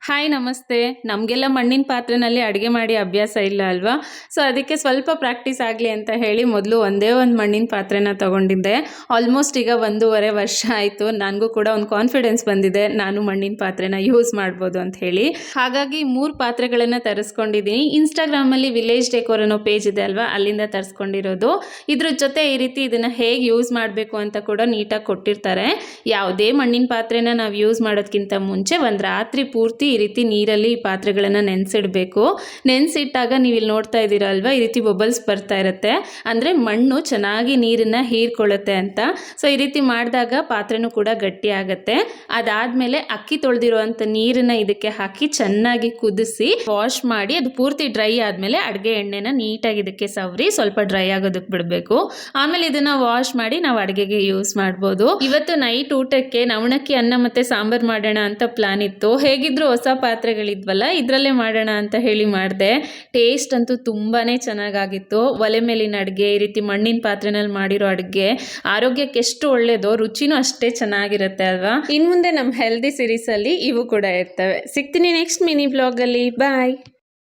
Hi ನಮಸ್ತೆ. ನಮಗೆಲ್ಲ ಮಣ್ಣಿನ ಪಾತ್ರೆನಲ್ಲಿ ಅಡುಗೆ ಮಾಡಿ ಅಭ್ಯಾಸ ಇಲ್ಲ ಅಲ್ವಾ? ಸೊ ಅದಕ್ಕೆ ಸ್ವಲ್ಪ ಪ್ರಾಕ್ಟೀಸ್ ಆಗಲಿ ಅಂತ ಹೇಳಿ ಮೊದಲು ಒಂದೇ ಒಂದು ಮಣ್ಣಿನ ಪಾತ್ರೆನ ತೊಗೊಂಡಿದ್ದೆ. ಆಲ್ಮೋಸ್ಟ್ ಈಗ 1.5 ವರ್ಷ ಆಯಿತು. ನನಗೂ ಕೂಡ ಒಂದು ಕಾನ್ಫಿಡೆನ್ಸ್ ಬಂದಿದೆ, ನಾನು ಮಣ್ಣಿನ ಪಾತ್ರೆನ ಯೂಸ್ ಮಾಡ್ಬೋದು ಅಂತ ಹೇಳಿ. ಹಾಗಾಗಿ 3 ಪಾತ್ರೆಗಳನ್ನು ತರಿಸ್ಕೊಂಡಿದ್ದೀನಿ. ಇನ್ಸ್ಟಾಗ್ರಾಮಲ್ಲಿ ವಿಲೇಜ್ ಡೆಕೋರ್ ಅನ್ನೋ ಪೇಜ್ ಇದೆ ಅಲ್ವಾ, ಅಲ್ಲಿಂದ ತರಿಸ್ಕೊಂಡಿರೋದು. ಇದ್ರ ಜೊತೆ ಈ ರೀತಿ ಇದನ್ನು ಹೇಗೆ ಯೂಸ್ ಮಾಡಬೇಕು ಅಂತ ಕೂಡ ನೀಟಾಗಿ ಕೊಟ್ಟಿರ್ತಾರೆ. ಯಾವುದೇ ಮಣ್ಣಿನ ಪಾತ್ರೆನ ನಾವು ಯೂಸ್ ಮಾಡೋದಕ್ಕಿಂತ ಮುಂಚೆ ಒಂದು ರಾತ್ರಿ ಪೂರ್ತಿ ಈ ರೀತಿ ನೀರಲ್ಲಿ ಈ ಪಾತ್ರೆಗಳನ್ನು ನೆನೆಸಿಡಬೇಕು. ನೆನೆಸಿಟ್ಟಾಗ ನೀವು ಇಲ್ಲಿ ನೋಡ್ತಾ ಇದ್ದೀರಾ ಅಲ್ವಾ, ಈ ರೀತಿ ಬಬಲ್ಸ್ ಬರ್ತಾ ಇರುತ್ತೆ. ಅಂದರೆ ಮಣ್ಣು ಚೆನ್ನಾಗಿ ನೀರನ್ನು ಹೀರ್ಕೊಳ್ಳುತ್ತೆ ಅಂತ. ಸೊ ಈ ರೀತಿ ಮಾಡಿದಾಗ ಪಾತ್ರೆನೂ ಕೂಡ ಗಟ್ಟಿ ಆಗುತ್ತೆ. ಅದಾದಮೇಲೆ ಅಕ್ಕಿ ತೊಳೆದಿರುವಂಥ ನೀರನ್ನು ಇದಕ್ಕೆ ಹಾಕಿ ಚೆನ್ನಾಗಿ ಕುದಿಸಿ ವಾಶ್ ಮಾಡಿ ಅದು ಪೂರ್ತಿ ಡ್ರೈ ಆದಮೇಲೆ ಅಡುಗೆ ಎಣ್ಣೆನ ನೀಟಾಗಿ ಇದಕ್ಕೆ ಸವರಿ ಸ್ವಲ್ಪ ಡ್ರೈ ಆಗೋದಕ್ಕೆ ಬಿಡಬೇಕು. ಆಮೇಲೆ ಇದನ್ನು ವಾಶ್ ಮಾಡಿ ನಾವು ಅಡುಗೆಗೆ ಯೂಸ್ ಮಾಡ್ಬೋದು. ಇವತ್ತು ನೈಟ್ ಊಟಕ್ಕೆ ನವಣಕ್ಕಿ ಅನ್ನ ಮತ್ತು ಸಾಂಬಾರು ಮಾಡೋಣ ಅಂತ ಪ್ಲಾನ್ ಇತ್ತು. ಹೇಗಿದ್ರು ಹೊಸ ಪಾತ್ರೆಗಳಿದ್ವಲ್ಲ, ಇದರಲ್ಲೇ ಮಾಡೋಣ ಅಂತ ಹೇಳಿ ಮಾಡಿದೆ. ಟೇಸ್ಟ್ ಅಂತೂ ತುಂಬಾ ಚೆನ್ನಾಗಾಗಿತ್ತು. ಒಲೆ ಮೇಲಿನ ಅಡುಗೆ, ಈ ರೀತಿ ಮಣ್ಣಿನ ಪಾತ್ರೆನಲ್ಲಿ ಮಾಡಿರೋ ಅಡುಗೆ ಆರೋಗ್ಯಕ್ಕೆ ಎಷ್ಟು ಒಳ್ಳೆಯದೋ ರುಚಿನೂ ಅಷ್ಟೇ ಚೆನ್ನಾಗಿರುತ್ತೆ ಅಲ್ವಾ? ಇನ್ನು ಮುಂದೆ ನಮ್ಮ ಹೆಲ್ದಿ ಸೀರೀಸಲ್ಲಿ ಇವು ಕೂಡ ಇರ್ತವೆ. ಸಿಗ್ತೀನಿ ನೆಕ್ಸ್ಟ್ ಮಿನಿ ಬ್ಲಾಗಲ್ಲಿ. ಬಾಯ್.